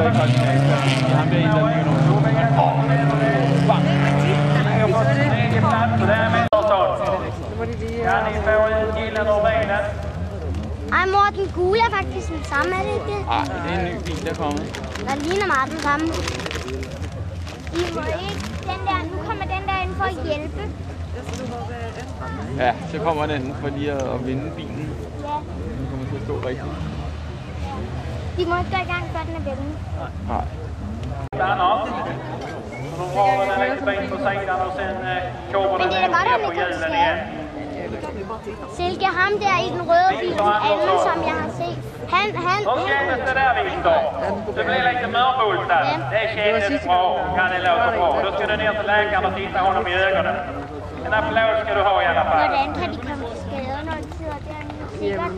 det faktisk ikke. Han bliver en, der ligger nogen. Ej mor, den gule er faktisk den samme, er det ikke? Nej, det er en ny bil, der er kommet. Der ligner meget den samme. I må ikke, den der, nu kommer den der ind for at hjælpe. Ja, så kommer den for lige at vinde bilen. Ja. Den kommer til at stå rigtigt. De må ikke gå i gang, før den er vendt. Nej. Der er nok. Nu får vi den lægge ben på siden, og så køber den her på hjelden igen. Silke, ham der i den røde bil, den anden, som jeg har set. Han... Så kändes det där, Victor. Det blir lite mörkbultat. Det kändes bra. Kan det låta bra. Då ska du ner till läkaren och titta honom i ögonen. En applåd ska du ha i alla fall. Hvordan kan de komme til skade, når de sidder dernede? Sikkert.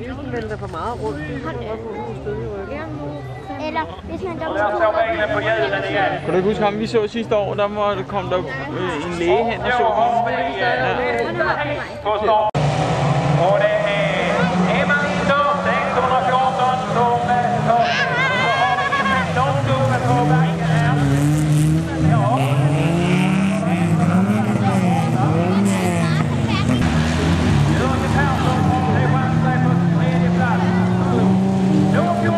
Ja, vælter for meget rundt. Det har også nogle stød i ryggen. Eller hvis man Och där står bilen på hjulen igen. Kan du ikke huske ham, vi så sidste år? Der kom der en læge hen og så ham. På start. Och det är Emma Linder, 614, som tar. Långt uppe på vägen här. Ja. Jörgen Persson har chans sig på tredje plats. Nummer 14,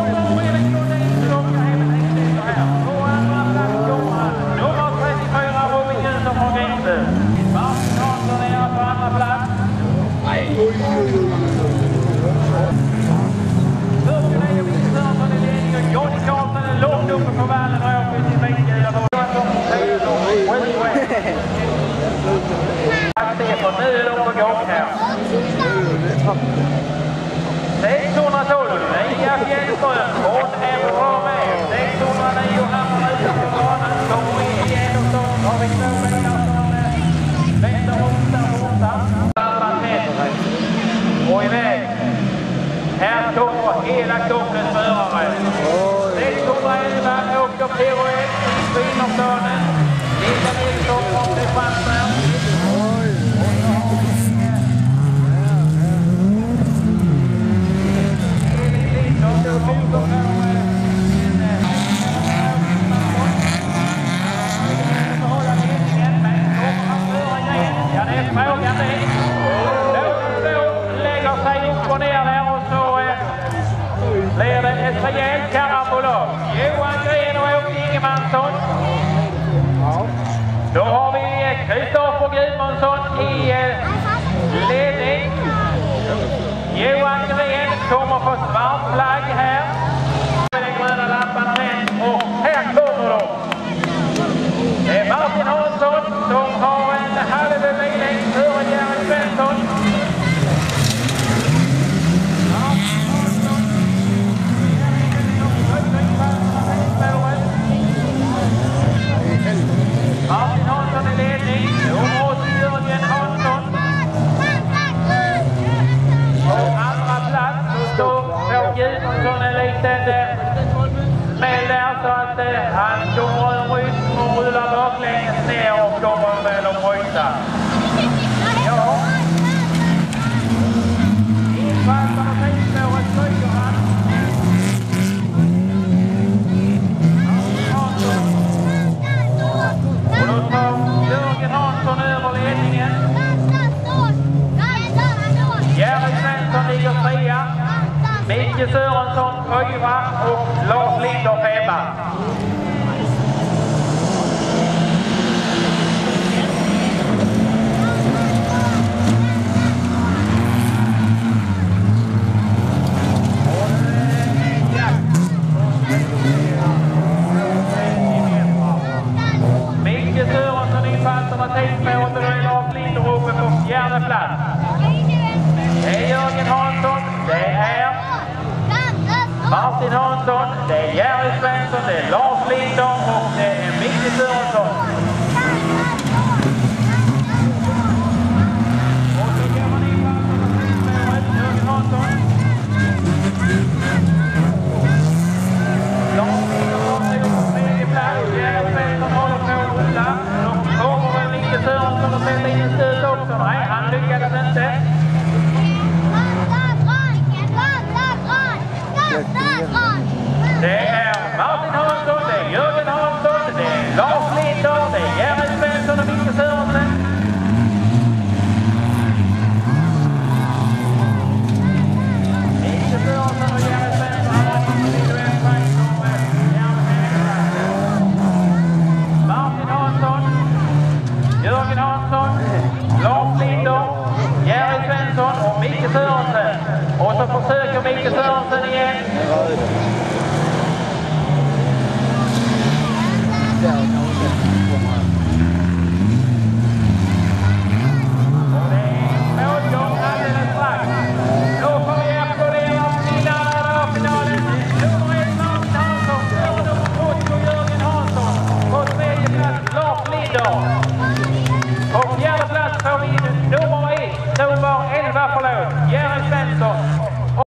Erik Lundin, som även insitter här. På andra plats kommer han. Nummer 34, Robin Jönsson från Grimsö. Martin Hansson är här på andra plats. Johnny Karlsson är långt uppe på vallen och åker till bilgula. Stefan, nu är de på gång här. 612, Mia Fjällström, hon är bra med. 609, hamnar ute på banan. Kommer igenom dem. Har vi två bilar som vänder borta. Och iväg. Här kommer hela klubbens förare. 611 åker piruett på innerplanen. Lilla Nilsson från Kristianstad. Ja, det är frågan det. Lägger sig upp och ner där och så blir det ett rejält karambolage. Johan Gren och Åke Ingemansson. Då har vi Kristoffer Gudmundsson i ledning. Johan Gren kommer på svart flagg här. Den gröna lampan tänd och här kommer de. Det är Martin Hansson som har en halv billängd före Jerry Svensson. Martin Hansson i ledning. Nummer 8 Jörgen Hansson. På andra plats så står Gudmundsson en liten smäll där så att han kommer en rytm och rullar baklänges ner och kommer väl att bryta. Ja. Infattaren och tidspåret flyger han. Och då tar Jörgen Hansson över ledningen. Jerry Svensson ligger 3. Micke Sörensson 4 och Lars Linder 5. Micke Sörensson infattar med tidspåret och då är Lars Linder uppe på 4:e plats. Det är Jörgen Hansson, det är Martin Hansson, det är Jerry Svensson, det är Lars Linder och det är Micke Sörensson. Och så går man in på Jörgen Hansson. Lars Linder kommer upp på 3:e plats, Jerry Svensson håller på att rulla. Då kommer väl Micke Sörensson och sätter in en stöt också. Nej, han lyckades inte. Det är Jörgen Hansson, Lars Linder, Jerry Svensson och Micke Sörensen. Och så försöker Micke Sörensen igen. Och det är målgång alldeles strax. Då får vi applådera vinnaren av finalen. Nummer 1 Lars Hansson, nummer 8 Jörgen Hansson. På tredje plats Lars Linder. På fjärde plats får vi